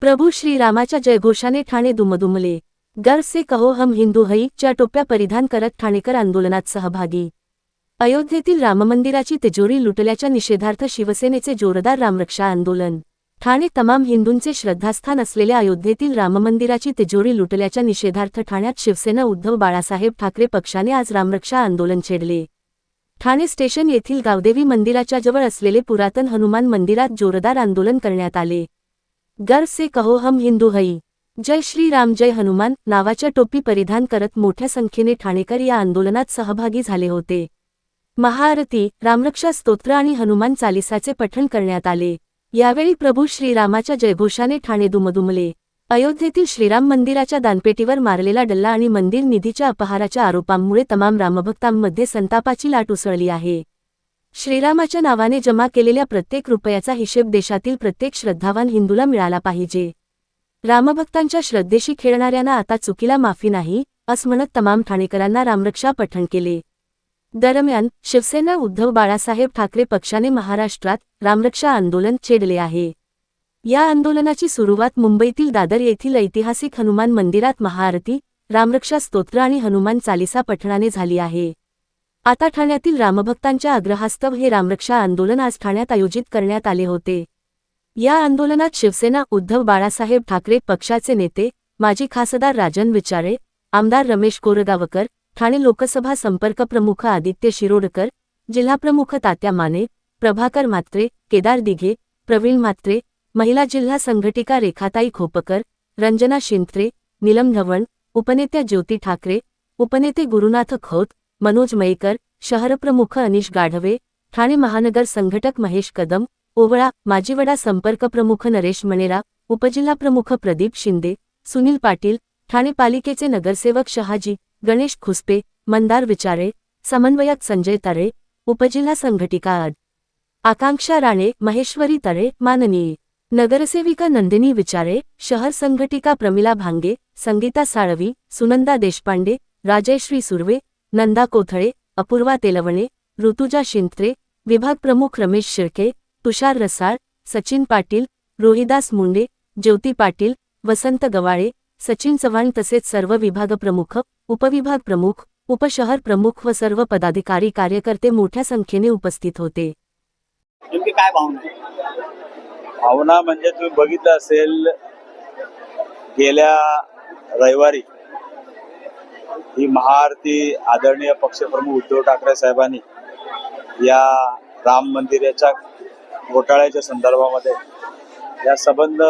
प्रभू श्रीरामाच्या जयघोषाने ठाणे दुमदुमले। गर्व से कहो हम हिंदू हई च्या टोप्या परिधान करत ठाणेकर आंदोलनात सहभागी। अयोध्येतील राममंदिराची तिजोरी लुटल्याच्या निषेधार्थ शिवसेनेचे जोरदार रामरक्षा आंदोलन। ठाणे तमाम हिंदूंचे श्रद्धास्थान असलेल्या अयोध्येतील राममंदिराची तिजोरी लुटल्याच्या निषेधार्थ ठाण्यात शिवसेना उद्धव बाळासाहेब ठाकरे पक्षाने आज रामरक्षा आंदोलन छेडले। ठाणे स्टेशन येथील गावदेवी मंदिराच्या जवळ असलेले पुरातन हनुमान मंदिरात जोरदार आंदोलन करण्यात आले। गर्व से कहो हम हिंदू हई, जय श्री राम जय हनुमान नावाच्या टोपी परिधान करत मोठ्या संख्येने ठाणेकर या आंदोलनात सहभागी झाले होते। महाआरती, रामरक्षा स्तोत्र आणि हनुमान चालीसाचे पठण करण्यात आले। यावेळी प्रभू श्रीरामाच्या जयघोषाने ठाणे दुमदुमले। अयोध्येतील श्रीराम मंदिराच्या दानपेटीवर मारलेला डल्ला आणि मंदिर निधीच्या अपहाराच्या आरोपांमुळे तमाम रामभक्तांमध्ये संतापाची लाट उसळली आहे। श्रीरामाच्या नावाने जमा केलेल्या प्रत्येक रुपयाचा हिशेब देशातील प्रत्येक श्रद्धावान हिंदूला मिळाला पाहिजे। रामभक्तांच्या श्रद्धेशी खेळणाऱ्यांना आता चुकीला माफी नाही, असं म्हणत तमाम ठाणेकरांना रामरक्षा पठण केले। दरम्यान शिवसेना उद्धव बाळासाहेब ठाकरे पक्षाने महाराष्ट्रात रामरक्षा आंदोलन छेडले आहे। या आंदोलनाची सुरुवात मुंबईतील दादर येथील ऐतिहासिक हनुमान मंदिरात महाआरती, रामरक्षा स्तोत्र आणि हनुमान चालीसा पठणाने झाली आहे। आता ठाण्यातील रामभक्तांच्या आग्रहास्तव हे रामरक्षा आंदोलन आज ठाण्यात आयोजित करण्यात आले होते। या आंदोलनात शिवसेना उद्धव बाळासाहेब ठाकरे पक्षाचे नेते, माजी खासदार राजन विचारे, आमदार रमेश कोरगावकर, ठाणे लोकसभा संपर्क प्रमुख आदित्य शिरोडकर, जिल्हाप्रमुख तात्या माने, प्रभाकर म्हात्रे, केदार दिघे, प्रवीण म्हात्रे, महिला जिल्हा संघटिका रेखाताई खोपकर, रंजना शिंत्रे, नीलम धवण, उपनेत्या ज्योती ठाकरे, उपनेते गुरुनाथ खोत, मनोज मयेकर, शहरप्रमुख अनिश गाढवे, ठाणे महानगर संघटक महेश कदम, ओवळा, माजीवडा संपर्क प्रमुख नरेश मणेरा, उपजिल्हाप्रमुख प्रदीप शिंदे, सुनील पाटील, ठाणे पालिकेचे नगरसेवक शहाजी, गणेश खुसपे, मंदार विचारे, समन्वयक संजय तरे, उपजिल्हा संघटिका आकांक्षा राणे, महेश्वरी तरे, माननीय नगरसेविका नंदिनी विचारे, शहर संघटिका प्रमिला भांगे, संगीता साळवी, सुनंदा देशपांडे, राजश्री सुर्वे, नंदा कोथळे, अपूर्वा तेलवणे, ऋतुजा शिंत्रे, विभाग प्रमुख रमेश शिर्के, तुषार रसाळ, सचिन पाटील, रोहिदास मुंडे, ज्योती पाटील, वसंत गवाळे, सचिन चव्हाण तसेच सर्व विभाग प्रमुख, उपविभाग प्रमुख, उपशहर प्रमुख व सर्व पदाधिकारी कार्यकर्ते मोठ्या संख्येने उपस्थित होते। नेमकी काय भावना म्हणजे तुम्ही बघितलं असेल गेल्या रविवारी ही महाआरती आदरणीय पक्षप्रमुख उद्धव ठाकरे साहेबांनी या राम मंदिराच्या घोटाळ्याच्या संदर्भामध्ये या संबंध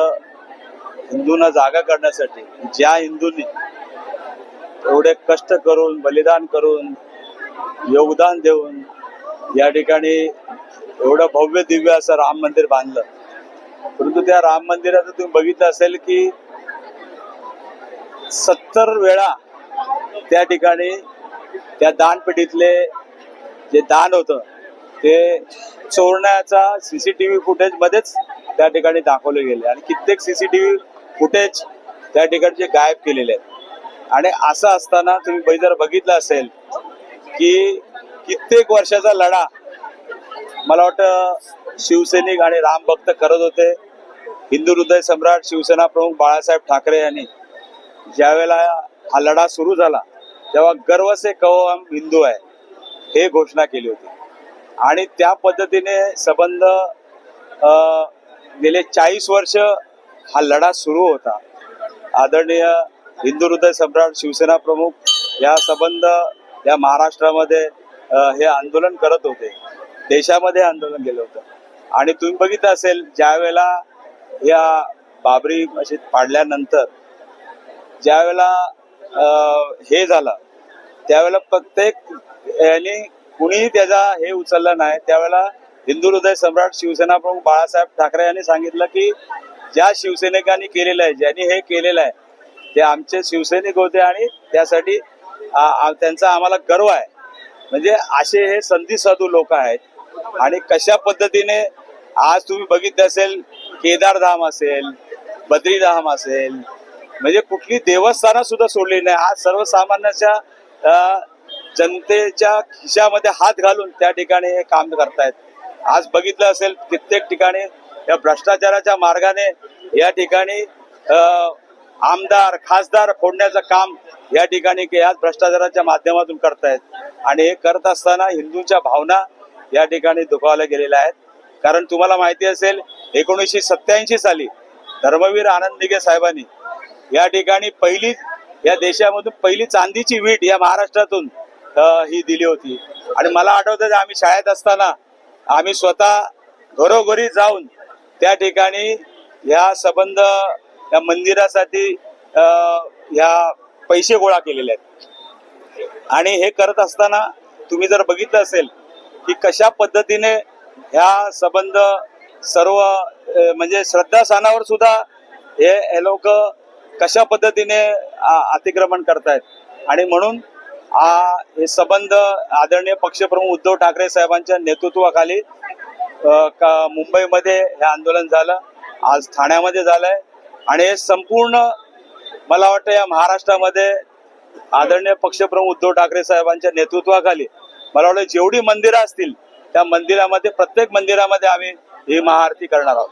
हिंदूंना जागा करण्यासाठी ज्या हिंदूंनी एवढे कष्ट करून बलिदान करून योगदान देऊन या ठिकाणी एवढं भव्य दिव्य असं राम मंदिर बांधलं, परंतु त्या राम मंदिराचं तुम्ही बघितलं असेल की 70 वेळा त्या ठिकाणी त्या दानपेटीतले जे दान होतं ते चोरण्याचा सीसीटीव्ही फुटेज मध्येच त्या ठिकाणी दाखवले गेले आणि कित्येक सीसीटीव्ही फुटेज त्या ठिकाणचे गायब केलेले आहेत। आणि असं असताना तुम्ही जर बघितलं असेल की कित्येक वर्षाचा लढा मला वाटतं शिवसैनिक आणि रामभक्त करत होते। हिंदू हृदय सम्राट शिवसेना प्रमुख बाळासाहेब ठाकरे यांनी ज्यावेळेला हा लढा सुरू झाला तेव्हा गर्व से कहो हम हिंदू आहे हे घोषणा केली होती आणि त्या पद्धतीने संबंध गेले 40 वर्ष हा लढा सुरू होता। आदरणीय हिंदू हृदय सम्राट शिवसेना प्रमुख या संबंध या महाराष्ट्रामध्ये हे आंदोलन करत होते, देशामध्ये आंदोलन केलं होतं। आणि तुम्ही बघितलं असेल ज्या वेळेला या बाबरी मशीद पाडल्यानंतर ज्या वेळेला हे झालं त्यावेळेला प्रत्येक यांनी कुणीही त्याचा हे उचललं नाही। त्यावेळेला हिंदू हृदय सम्राट शिवसेना प्रमुख बाळासाहेब ठाकरे यांनी सांगितलं की ज्या शिवसैनिकांनी केलेलं आहे, ज्यांनी हे केलेलं आहे ते आमचे शिवसैनिक होते आणि त्यासाठी त्यांचा आम्हाला गर्व आहे। म्हणजे असे हे संधी साधू लोक आहेत। आणि कशा पद्धतीने आज तुम्ही बघितलं असेल केदारधाम असेल, बद्रीधाम असेल, म्हणजे कुठली देवस्थानं सुद्धा सोडली नाही। आज सर्वसामान्याच्या जनतेच्या खिशामध्ये हात घालून त्या ठिकाणी हे काम करतायत। आज बघितलं असेल कित्येक ठिकाणी या भ्रष्टाचाराच्या मार्गाने या ठिकाणी आमदार खासदार फोडण्याचं काम या ठिकाणी याच भ्रष्टाचाराच्या माध्यमातून करतायत. आणि हे करत असताना हिंदूंच्या भावना या ठिकाणी दुखावल्या गेलेल्या आहेत. कारण तुम्हाला माहिती असेल 1987 साली धर्मवीर आनंद दिघे साहेबांनी या ठिकाणी पहिली या देशामधून पहिली चांदीची वीट या महाराष्ट्रातून ही दिली होती. आणि मला आठवतं आम्ही शाळेत असताना आम्ही स्वतः घरोघरी जाऊन त्या ठिकाणी या संबंध या मंदिरासाठी ह्या पैसे गोळा केलेले आहेत. आणि हे करत असताना तुम्ही जर बघितलं असेल की कशा पद्धतीने ह्या संबंध सर्व म्हणजे श्रद्धास्थानावर सुद्धा हे लोक कशा पद्धतीने अतिक्रमण करतायत. आणि म्हणून हे संबंध आदरणीय पक्षप्रमुख उद्धव ठाकरे साहेबांच्या नेतृत्वाखाली मुंबईमध्ये हे आंदोलन झालं, आज ठाण्यामध्ये झालंय. आणि हे संपूर्ण मला वाटतं या महाराष्ट्रामध्ये आदरणीय पक्षप्रमुख उद्धव ठाकरे साहेबांच्या नेतृत्वाखाली मला वाटतं जेवढी मंदिरं असतील त्या मंदिरामध्ये प्रत्येक मंदिरामध्ये आम्ही ही महाआरती करणार आहोत.